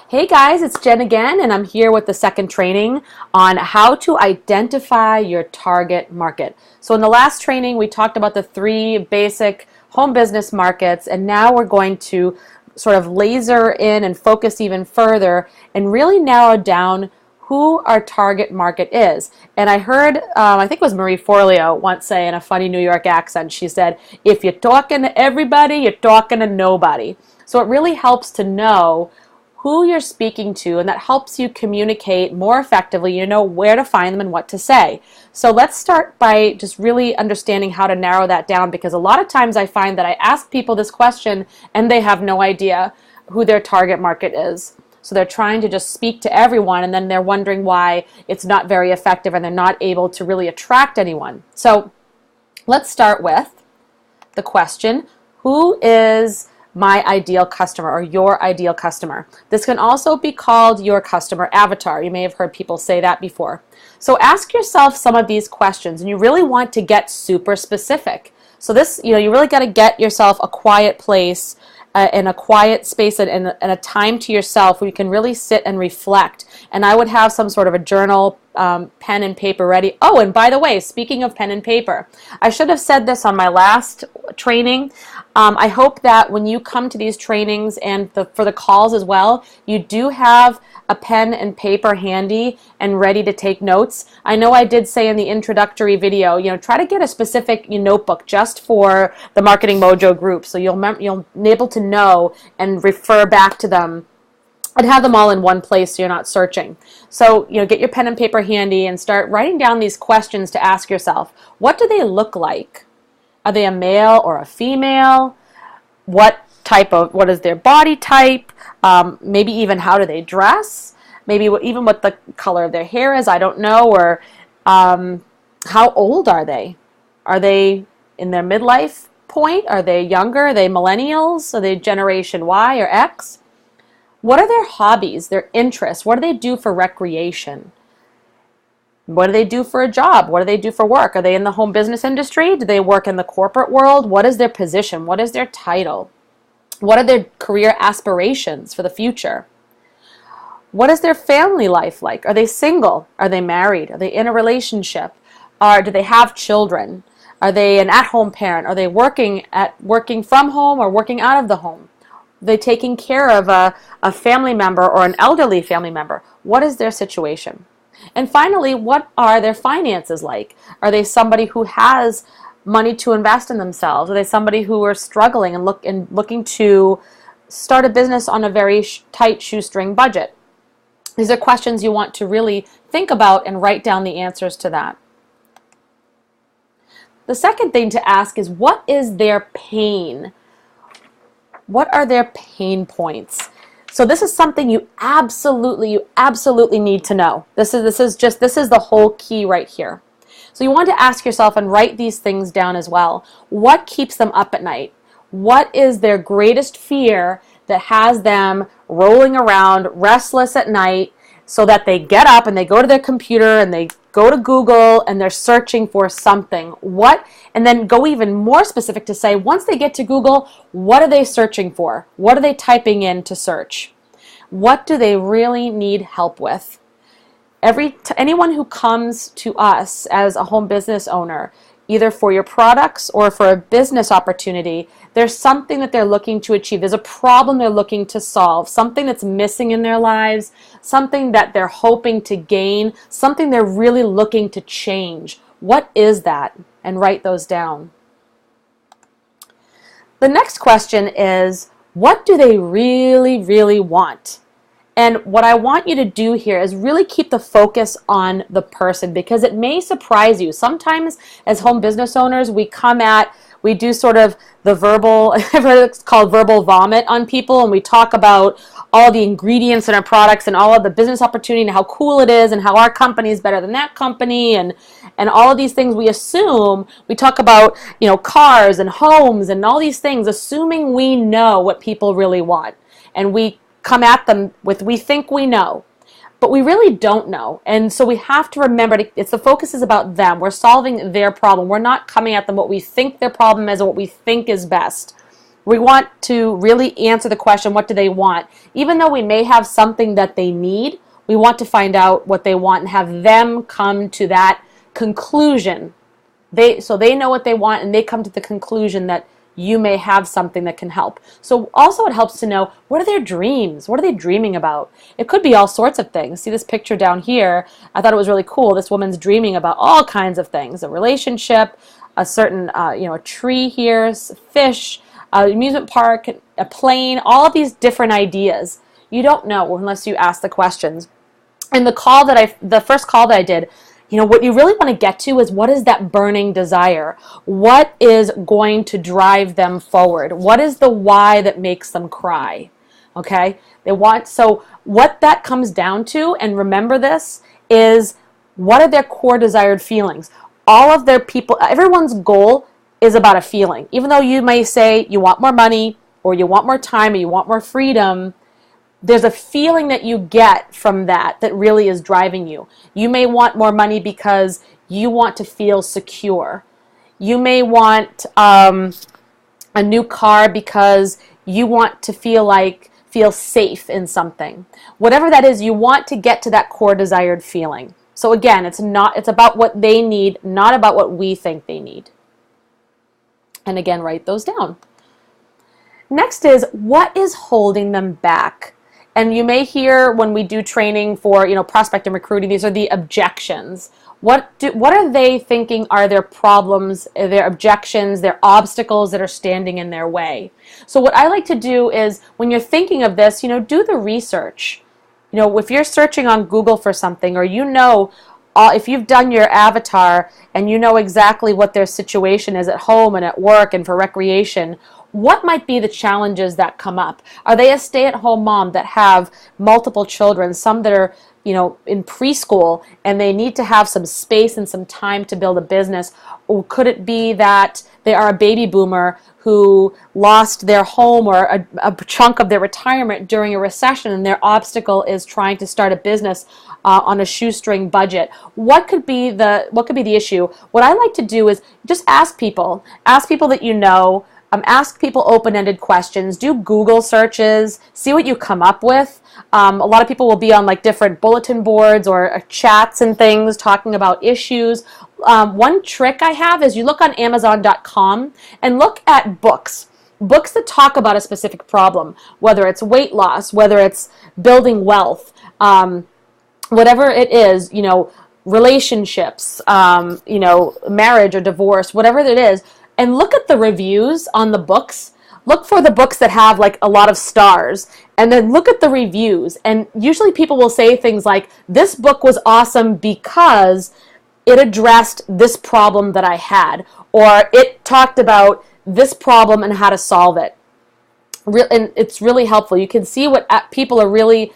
Hey guys, it's Jen again, and I'm here with the second training on how to identify your target market. So in the last training, we talked about the three basic home business markets, and now we're going to sort of laser in and focus even further and really narrow down who our target market is. And I heard, I think it was Marie Forleo once say in a funny New York accent, she said, if you're talking to everybody, you're talking to nobody. So it really helps to know who you're speaking to, and that helps you communicate more effectively. You know where to find them and what to say. So let's start by just really understanding how to narrow that down, because a lot of times I find that I ask people this question and they have no idea who their target market is. So they're trying to just speak to everyone, and then they're wondering why it's not very effective and they're not able to really attract anyone. So let's start with the question, who is my ideal customer or your ideal customer? This can also be called your customer avatar. You may have heard people say that before. So ask yourself some of these questions, and you really want to get super specific. So this, you really got to get yourself a quiet place in a quiet space and a time to yourself where you can really sit and reflect. And I would have some sort of a journal, pen and paper ready. Oh, and by the way, speaking of pen and paper, I should have said this on my last training. I hope that when you come to these trainings and for the calls as well, you do have a pen and paper handy and ready to take notes. I know I did say in the introductory video, try to get a specific notebook just for the Marketing Mojo group, so you'll be able to know and refer back to them and have them all in one place so you're not searching. So, get your pen and paper handy and start writing down these questions to ask yourself. What do they look like? Are they a male or a female? What is their body type? Maybe even how do they dress? Maybe even what the color of their hair is, I don't know. Or how old are they? Are they in their midlife point? Are they younger? Are they millennials? Are they Generation Y or X? What are their hobbies, their interests? What do they do for recreation? What do they do for a job? What do they do for work? Are they in the home business industry? Do they work in the corporate world? What is their position? What is their title? What are their career aspirations for the future? What is their family life like? Are they single? Are they married? Are they in a relationship? Do they have children? Are they an at-home parent? Are they working from home or working out of the home? Are they taking care of a family member or an elderly family member? What is their situation? And finally, what are their finances like? Are they somebody who has money to invest in themselves? Are they somebody who are struggling and looking to start a business on a very tight shoestring budget? These are questions you want to really think about and write down the answers to that. The second thing to ask is, what is their pain? What are their pain points? So this is something you absolutely need to know. This is the whole key right here. So you want to ask yourself and write these things down as well. What keeps them up at night? What is their greatest fear that has them rolling around restless at night, so that they get up and they go to their computer and they go to Google and they're searching for something? And then go even more specific to say, once they get to Google, what are they searching for? What are they typing in to search? What do they really need help with? Anyone who comes to us as a home business owner, either for your products or for a business opportunity, there's something that they're looking to achieve. There's a problem they're looking to solve, something that's missing in their lives, something that they're hoping to gain, something they're really looking to change. What is that? And write those down. The next question is, what do they really want? And what I want you to do here is really keep the focus on the person, because it may surprise you. Sometimes as home business owners, we do sort of the verbal, it's called verbal vomit on people, and we talk about all the ingredients in our products and all of the business opportunity and how cool it is and how our company is better than that company and all of these things. We talk about cars and homes and all these things, assuming we know what people really want, and we come at them with, we think we know, but we really don't know. And so we have to remember, the focus is about them. We're solving their problem. We're not coming at them what we think their problem is or what we think is best. We want to really answer the question, what do they want? Even though we may have something that they need, we want to find out what they want and have them come to that conclusion. So they know what they want, and they come to the conclusion that you may have something that can help. So also it helps to know, what are their dreams? What are they dreaming about? It could be all sorts of things. See this picture down here? I thought it was really cool. This woman's dreaming about all kinds of things: a relationship, a certain, a tree here, fish, an amusement park, a plane, all of these different ideas. You don't know unless you ask the questions. And the first call that I did, what you really want to get to is, what is that burning desire? What is going to drive them forward? What is the why that makes them cry? Okay? So what that comes down to, and remember this, is what are their core desired feelings? All of their people, everyone's goal is about a feeling. Even though you may say you want more money, or you want more time, or you want more freedom, there's a feeling that you get from that really is driving you. You may want more money because you want to feel secure. You may want a new car because you want to feel safe in something. Whatever that is, you want to get to that core desired feeling. So again, it's about what they need, not about what we think they need. And again, write those down. Next is, what is holding them back? And you may hear when we do training for prospect and recruiting, these are the objections. What are they thinking are their problems, their objections, their obstacles that are standing in their way? So what I like to do is, when you're thinking of this, do the research. If you're searching on Google for something, or if you've done your avatar and you know exactly what their situation is at home and at work and for recreation, what might be the challenges that come up? Are they a stay-at-home mom that have multiple children, some that are in preschool, and they need to have some space and some time to build a business? Or could it be that they are a baby boomer who lost their home or a chunk of their retirement during a recession, and their obstacle is trying to start a business on a shoestring budget? What could be the issue? What I like to do is just ask people that ask people open-ended questions, do Google searches, see what you come up with. A lot of people will be on different bulletin boards or chats and things talking about issues. One trick I have is, you look on Amazon.com and look at books that talk about a specific problem, whether it's weight loss, whether it's building wealth, whatever it is, relationships, marriage or divorce, whatever it is. And look at the reviews on the books. Look for the books that have a lot of stars, and then look at the reviews. And usually people will say things like, this book was awesome because it addressed this problem that I had, or it talked about this problem and how to solve it. And it's really helpful. You can see what people are really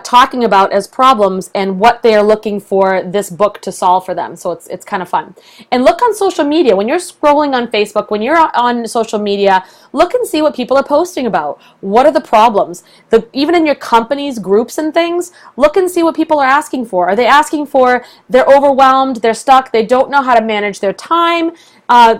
talking about as problems and what they are looking for this book to solve for them. So it's kind of fun. And look on social media. When you're scrolling on Facebook, when you're on social media, look and see what people are posting about. What are the problems? Even in your company's groups and things, look and see what people are asking for. Are they asking for, they're overwhelmed, they're stuck, they don't know how to manage their time,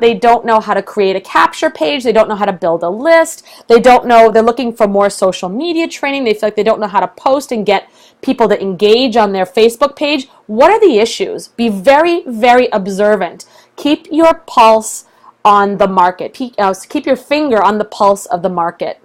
they don't know how to create a capture page, they don't know how to build a list, they're looking for more social media training, they feel like they don't know how to post and get people to engage on their Facebook page. What are the issues? Be very, very observant. Keep your pulse on the market. Keep your finger on the pulse of the market.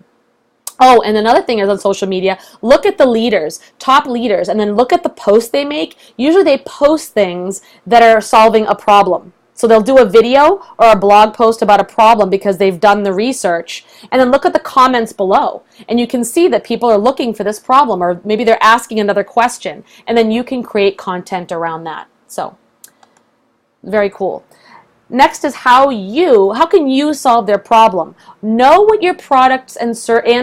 Oh, and another thing is, on social media, look at the leaders, top leaders, and then look at the posts they make. Usually they post things that are solving a problem. So they'll do a video or a blog post about a problem because they've done the research. And then look at the comments below. And you can see that people are looking for this problem, or maybe they're asking another question. And then you can create content around that. So, very cool. Next is how can you solve their problem? Know what your products and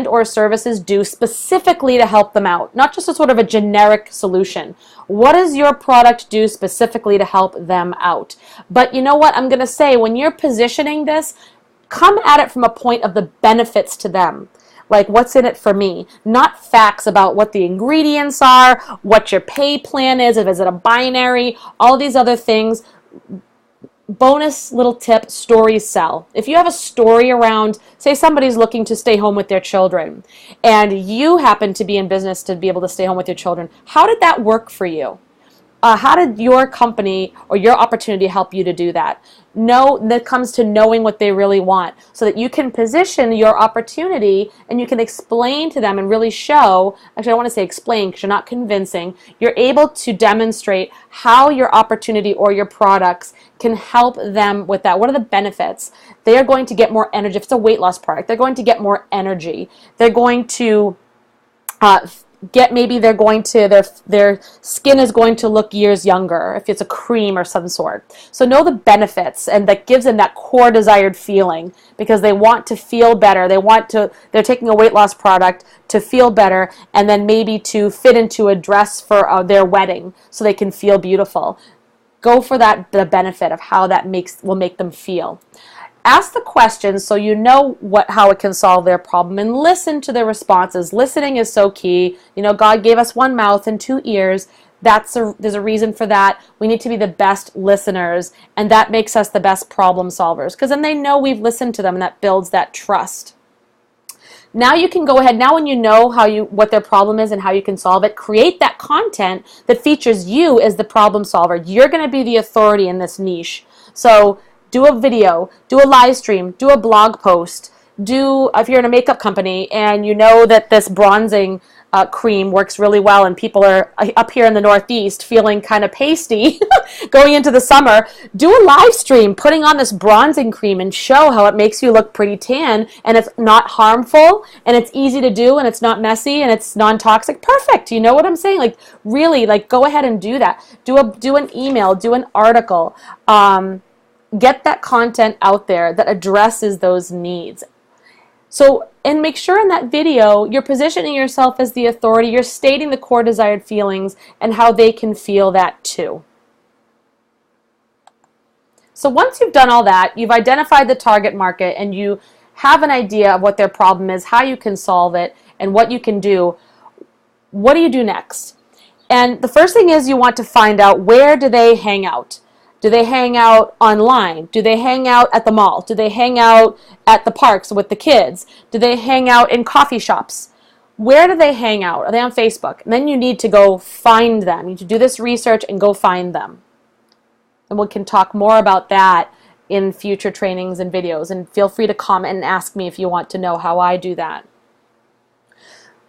or services do specifically to help them out, not just a sort of a generic solution. What does your product do specifically to help them out? But you know what I'm going to say, when you're positioning this, come at it from a point of the benefits to them. Like, what's in it for me? Not facts about what the ingredients are, what your pay plan is, if it's a binary, all these other things. bonus little tip, stories sell. If you have a story around, say somebody's looking to stay home with their children and you happen to be in business to be able to stay home with your children, how did that work for you? How did your company or your opportunity help you to do that? That comes to knowing what they really want so that you can position your opportunity and you can explain to them and really show, actually I don't want to say explain because you're not convincing, you're able to demonstrate how your opportunity or your products can help them with that. What are the benefits? They are going to get more energy. If it's a weight loss product, they're going to get more energy. They're going to maybe they're going to, their skin is going to look years younger if it's a cream or some sort. So know the benefits, and that gives them that core desired feeling because they want to feel better. They're taking a weight loss product to feel better and then maybe to fit into a dress for their wedding so they can feel beautiful. Go for the benefit of how that will make them feel. Ask the questions so you know how it can solve their problem, and listen to their responses. Listening is so key. God gave us one mouth and two ears. There's a reason for that. We need to be the best listeners, and that makes us the best problem solvers because then they know we've listened to them, and that builds that trust. Now you can go ahead, now when you know what their problem is and how you can solve it, create that content that features you as the problem solver. You're going to be the authority in this niche. So do a video, do a live stream, do a blog post, if you're in a makeup company and you know that this bronzing cream works really well and people are up here in the Northeast feeling kind of pasty going into the summer, do a live stream putting on this bronzing cream and show how it makes you look pretty tan and it's not harmful and it's easy to do and it's not messy and it's non-toxic. Perfect. You know what I'm saying? Really, go ahead and do that. Do an email, do an article. Get that content out there that addresses those needs. And make sure in that video you're positioning yourself as the authority. You're stating the core desired feelings and how they can feel that too. So once you've done all that, you've identified the target market and you have an idea of what their problem is, how you can solve it, and what you can do. What do you do next? And the first thing is you want to find out, where do they hang out? Do they hang out online? Do they hang out at the mall? Do they hang out at the parks with the kids? Do they hang out in coffee shops? Where do they hang out? Are they on Facebook? And then you need to go find them. You need to do this research and go find them. And we can talk more about that in future trainings and videos. And feel free to comment and ask me if you want to know how I do that.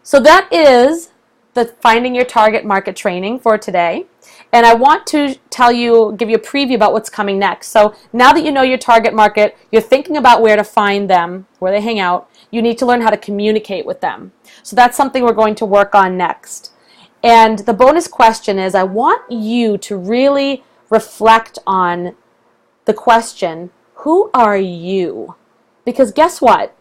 So that is the Finding Your Target Market training for today. And I want to give you a preview about what's coming next. So now that you know your target market, you're thinking about where to find them, where they hang out, you need to learn how to communicate with them. So that's something we're going to work on next. And the bonus question is, I want you to really reflect on the question, who are you? Because guess what?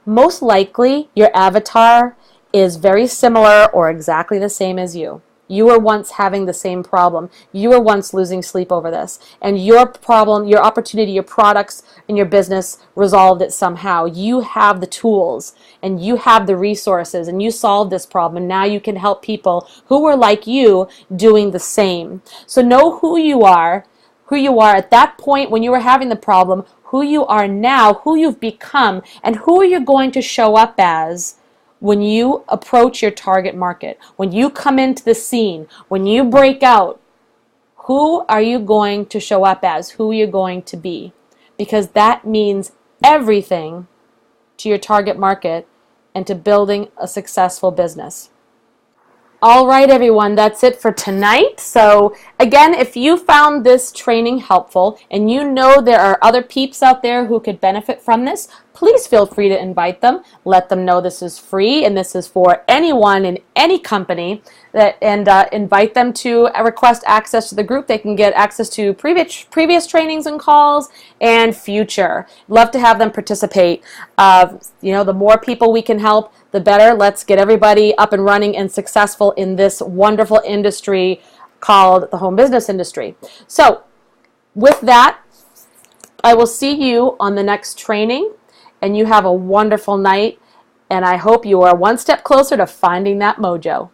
Most likely your avatar is very similar or exactly the same as you. You were once having the same problem. You were once losing sleep over this. And your problem, your opportunity, your products, and your business resolved it somehow. You have the tools and you have the resources and you solved this problem. And now you can help people who were like you doing the same. So know who you are at that point when you were having the problem, who you are now, who you've become, and who are you going to show up as when you approach your target market, when you come into the scene, when you break out. Who are you going to show up as? Who are you going to be? Because that means everything to your target market and to building a successful business. All right, everyone, that's it for tonight. So again, if you found this training helpful and you know there are other peeps out there who could benefit from this, please feel free to invite them. Let them know this is free and this is for anyone in any company, and invite them to request access to the group. They can get access to previous trainings and calls and future. Love to have them participate. The more people we can help, the better. Let's get everybody up and running and successful in this wonderful industry called the home business industry. So with that, I will see you on the next training, and you have a wonderful night, and I hope you are one step closer to finding that mojo.